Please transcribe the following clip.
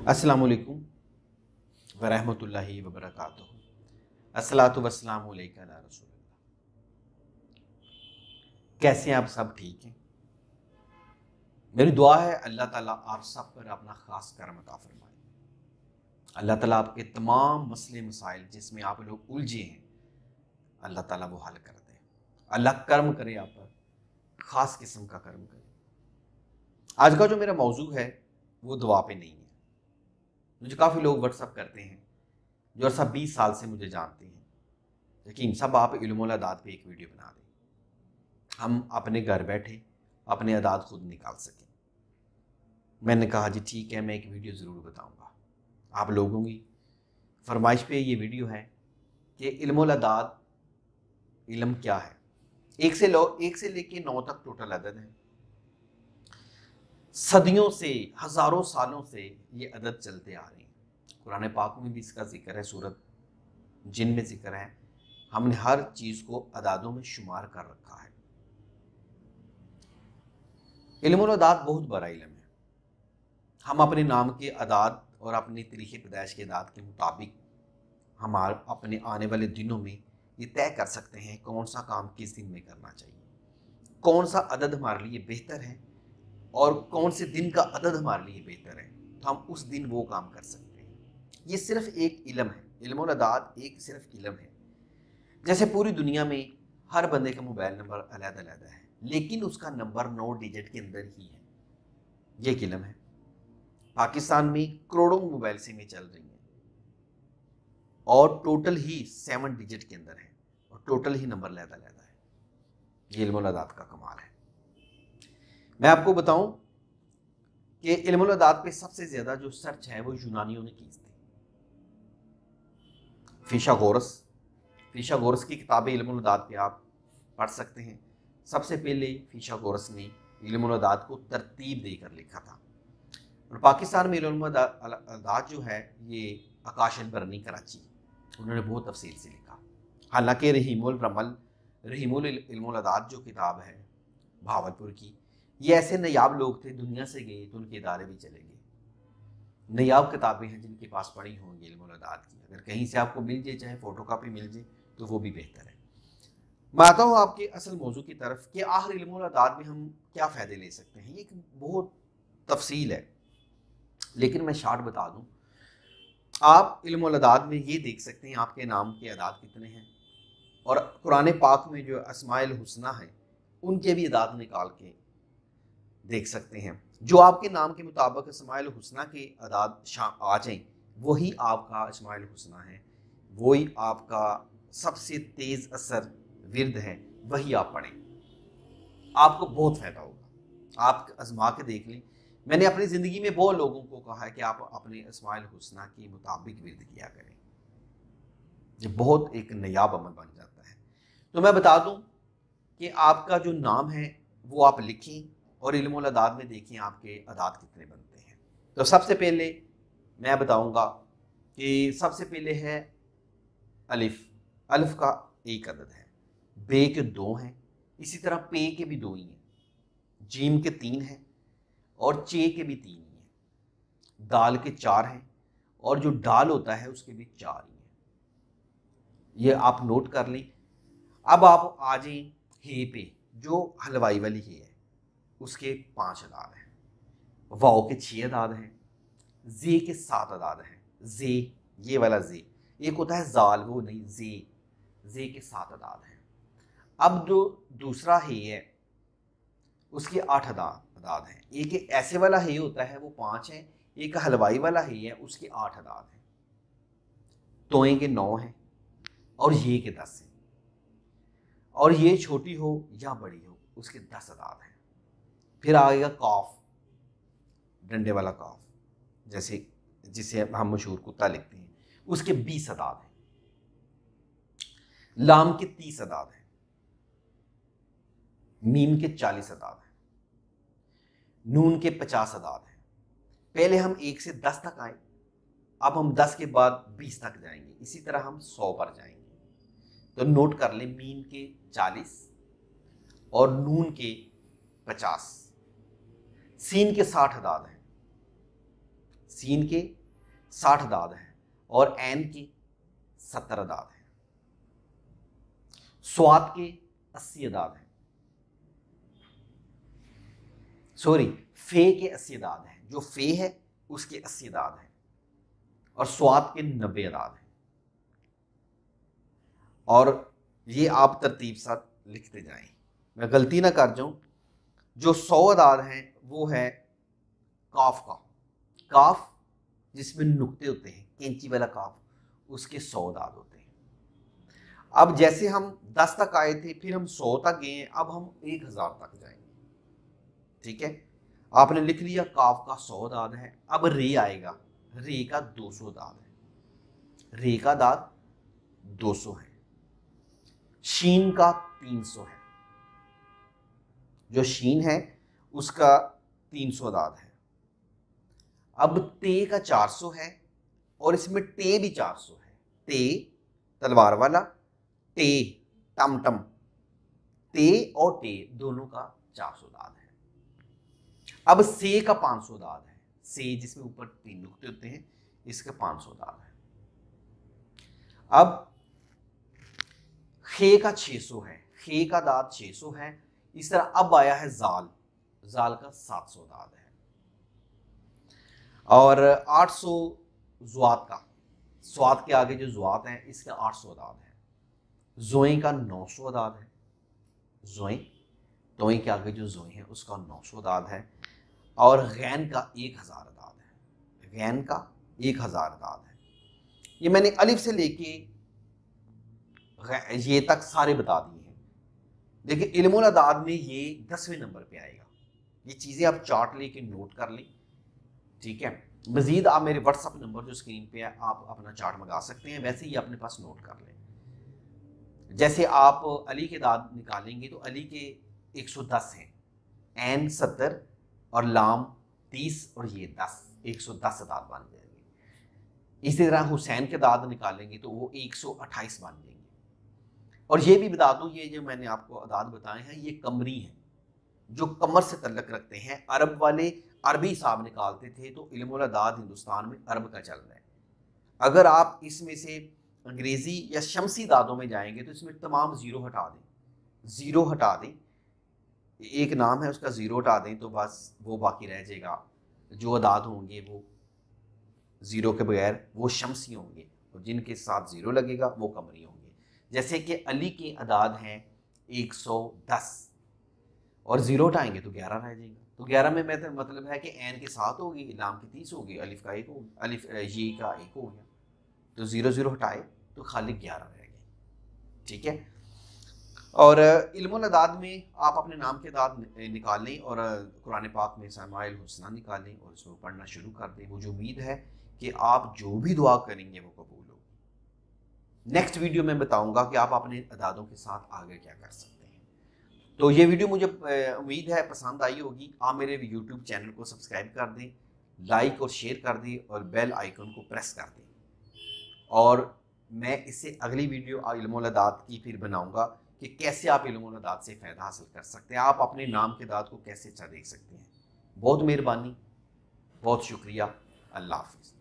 अस्सलामु अलैकुम वरहमतुल्लाहि वबरकातुहू। अस्सलातु वस्सलामु अलैका या रसूलल्लाह। कैसे हैं आप सब? ठीक हैं? मेरी दुआ है अल्लाह ताला आप सब पर अपना ख़ास करम अता फरमाए। अल्लाह ताला आपके तमाम मसले मसाइल जिसमें आप लोग उलझे हैं, अल्लाह ताला वो हल कर दे। अल्लाह कर्म करे आप पर, ख़ास किस्म का कर्म करे। आज का जो मेरा मौजू है वो दुआ पे नहीं है। मुझे काफ़ी लोग व्हाट्सअप करते हैं जो सब 20 साल से मुझे जानते हैं, लेकिन सब आप इल्मुल अदाद पे एक वीडियो बना दें, हम अपने घर बैठे अपने अदाद खुद निकाल सकें। मैंने कहा जी ठीक है, मैं एक वीडियो ज़रूर बताऊंगा। आप लोगों की फरमाइश पे ये वीडियो है कि इल्मुल अदाद इल्म क्या है। एक से लेके 9 तक टोटल अदद है। सदियों से, हज़ारों सालों से ये अदद चलते आ रहे हैं। कुरान पाक में भी इसका जिक्र है, सूरत जिन में जिक्र है। हमने हर चीज़ को अदादों में शुमार कर रखा है। इल्मुल अदाद बहुत बड़ा इल्म है। हम अपने नाम के अदाद और अपने तरीक़े पैदाइश के अदाद के मुताबिक हमारे अपने आने वाले दिनों में ये तय कर सकते हैं कौन सा काम किस दिन में करना चाहिए, कौन सा अदद हमारे लिए बेहतर है और कौन से दिन का अदद हमारे लिए बेहतर है, तो हम उस दिन वो काम कर सकते हैं। ये सिर्फ एक इल्म है। इल्मुल अदाद एक सिर्फ इल्म है। जैसे पूरी दुनिया में हर बंदे का मोबाइल नंबर अलग-अलग है, लेकिन उसका नंबर 9 डिजिट के अंदर ही है। ये एक इल्म है। पाकिस्तान में करोड़ों मोबाइल सिमें चल रही हैं और टोटल ही 7 डिजिट के अंदर है और टोटल ही नंबर अलग-अलग है। ये इल्मुल अदाद का कमाल है। मैं आपको बताऊं कि इल्मुल अदाद पे सबसे ज्यादा जो सर्च है वो यूनानियों ने की थी। फिशागोरस की किताब इल्मुल अदाद पे आप पढ़ सकते हैं। सबसे पहले फिशागोरस ने इल्मुल अदाद को तरतीब देकर लिखा था। और पाकिस्तान में इल्मुल अदाद जो है ये आकाशन बरनी कराची, उन्होंने बहुत तफसील से लिखा। हालांकि रहीमुल इल्मुल अदाद जो किताब है भावलपुर की, ये ऐसे नयाब लोग थे, दुनिया से गए तो उनके इदारे भी चले गए। नयाब किताबें हैं जिनके पास पढ़ी होंगी इल्मुल अदाद की, अगर कहीं से आपको मिल जाए, चाहे फोटो कापी मिल जाए, तो वो भी बेहतर है। मैं आता हूँ आपके असल मौजू की तरफ कि आखिर इल्मुल अदाद में हम क्या फ़ायदे ले सकते हैं। ये एक बहुत तफसील है, लेकिन मैं शार्ट बता दूँ। आप इल्मुल अदाद में ये देख सकते हैं आपके नाम के अदाद कितने हैं, और कुरान पाक में जो अस्माइल हुस्ना है उनके भी अदाद निकाल के देख सकते हैं। जो आपके नाम के मुताबिक अस्माइल हुस्ना के अदाद आ जाएं, वही आपका अस्माइल हुस्ना है, वही आपका सबसे तेज़ असर विर्द है, वही आप पढ़ें, आपको बहुत फ़ायदा होगा। आप आजमा के देख लें। मैंने अपनी ज़िंदगी में बहुत लोगों को कहा है कि आप अपने अस्माइल हुस्ना के मुताबिक विर्द किया करें, ये बहुत एक नयाब अमल बन जाता है। तो मैं बता दूं कि आपका जो नाम है वो आप लिखें और इल्मुल अदाद में देखें आपके अदाद कितने बनते हैं। तो सबसे पहले मैं बताऊंगा कि सबसे पहले है अलिफ। अलिफ का एक अदद है, बे के 2 हैं, इसी तरह पे के भी 2 ही हैं, जीम के 3 हैं और चे के भी 3 ही हैं, दाल के 4 हैं और जो डाल होता है उसके भी 4 ही हैं। ये आप नोट कर लें। अब आप आ जाएं हे पे, जो हलवाई वाली हे है, उसके 5 अदाद हैं, वाओ के 6 अदाद हैं, जे के 7 अदाद हैं। जे, ये वाला जे, एक होता है जाल, वो नहीं, जे के 7 अदाद हैं। अब जो दूसरा हे है उसके 8 अदाद हैं। एक ऐसे वाला हे होता है वो 5 है, एक हलवाई वाला हे है उसके 8 अदाद हैं। तोए के 9 हैं और ये के 10 हैं, और ये छोटी हो या बड़ी हो उसके 10 अदाद हैं। फिर आएगा कॉफ, डंडे वाला कॉफ, जैसे जिसे हम मशहूर कुत्ता लिखते हैं, उसके 20 अदाद हैं। लाम के 30 अदाद हैं, मीम के 40 अदाद हैं, नून के 50 अदाद हैं। पहले हम 1 से 10 तक आए, अब हम 10 के बाद 20 तक जाएंगे, इसी तरह हम 100 पर जाएंगे। तो नोट कर लें, मीम के 40 और नून के 50, सीन के 60 अदाद हैं, सीन के 60 अदाद हैं और ऐन के 70 अदाद हैं। स्वाद के 80 अदाद हैं, सॉरी फे के 80 अदाद हैं। जो फे है उसके 80 अदाद हैं और स्वाद के 90 अदाद हैं। और ये आप तरतीब साथ लिखते जाएं, मैं गलती ना कर जाऊं। जो 100 अदाद हैं वो है काफ का, काफ जिसमें नुक्ते होते हैं, कैंची वाला काफ, उसके 100 अदाद होते हैं। अब जैसे हम 10 तक आए थे, फिर हम 100 तक गए हैं, अब हम 1000 तक जाएंगे। ठीक है, आपने लिख लिया काफ का 100 अदाद है। अब रे आएगा, रे का 200 अदाद है, रे का अदाद 200 है। शीन का 300 है, जो शीन है उसका 300 अदाद है। अब ते का 400 है और इसमें टे भी 400 है। ते तलवार वाला, टे टमटम, ते और टे दोनों का 400 अदाद है। अब से का 500 अदाद है, से जिसमें ऊपर 3 नुक्ते होते हैं, इसका 500 अदाद है। अब खे का 600 है, खे का दाद 600 है। इस तरह अब आया है जाल, जाल का 700 दाद है। और 800 ज़ुआत का, स्वाद के आगे जो ज़ुआत है इसका 800 दाद है। ज़ोए का 900 दाद है, ज़ोए तोए के आगे जो ज़ोए है उसका 900 दाद है। और गैन का 1000 दाद है, गैन का 1000 दाद है। ये मैंने अलिफ से लेके ये तक सारे बता दिए हैं। देखिए इल्मुल अदाद में ये 10वें नंबर पे आएगा। ये चीज़ें आप चार्ट लेके नोट कर लें, ठीक है। मजीद आप मेरे व्हाट्सअप नंबर जो स्क्रीन पे है, आप अपना चार्ट मंगा सकते हैं, वैसे ही अपने पास नोट कर लें। जैसे आप अली के दाद निकालेंगे तो अली के 110 हैं, एन 70 और लाम 30 और ये 10, 110 अदाद बन जाएंगे। इसी तरह हुसैन के दाद निकालेंगे तो वो 128 बन जाएंगे। और ये भी बता दूं, ये जो मैंने आपको अदाद बताए हैं ये कमरी हैं, जो कमर से तल्लक रखते हैं। अरब वाले अरबी हिसाब निकालते थे, तो इल्मुल अदाद हिंदुस्तान में अरब का चल रहा है। अगर आप इसमें से अंग्रेज़ी या शमसी दादों में जाएंगे तो इसमें तमाम ज़ीरो हटा दें, ज़ीरो हटा दें, एक नाम है उसका ज़ीरो हटा दें तो बस वो बाकी रह जाएगा। जो अदाद होंगे वो ज़ीरो के बगैर वो शमसी होंगे, और जिनके साथ ज़ीरो लगेगा वो कमरी होंगे। जैसे कि अली के अदाद हैं 110 और ज़ीरो हटाएंगे तो 11 रह जाएगा। तो 11 में मतलब है कि एन के 7 होगी, लाम की 30 होगी, अलिफ का 1 होगी, अलिफ ये का 1 हो गया, तो 0 0 हटाए तो खाली 11 रह गए। ठीक है। और इल्मुल अदाद में आप अपने नाम के अदाद निकाल लें और कुरान पाक में समाइल हुस्ना निकाल लें और उसको पढ़ना शुरू कर दें। मुझे उम्मीद है कि आप जो भी दुआ करेंगे वो कबूल हो। नेक्स्ट वीडियो में बताऊंगा कि आप अपने अदादों के साथ आगे क्या कर सकते हैं। तो ये वीडियो मुझे उम्मीद है पसंद आई होगी। आप मेरे यूट्यूब चैनल को सब्सक्राइब कर दें, लाइक और शेयर कर दें और बेल आइकन को प्रेस कर दें। और मैं इससे अगली वीडियो इल्मुल अदाद की फिर बनाऊंगा कि कैसे आप इल्मुल अदाद से फ़ायदा हासिल कर सकते हैं, आप अपने नाम के अदाद को कैसे अच्छा देख सकते हैं। बहुत मेहरबानी, बहुत शुक्रिया, अल्लाह हाफिज़।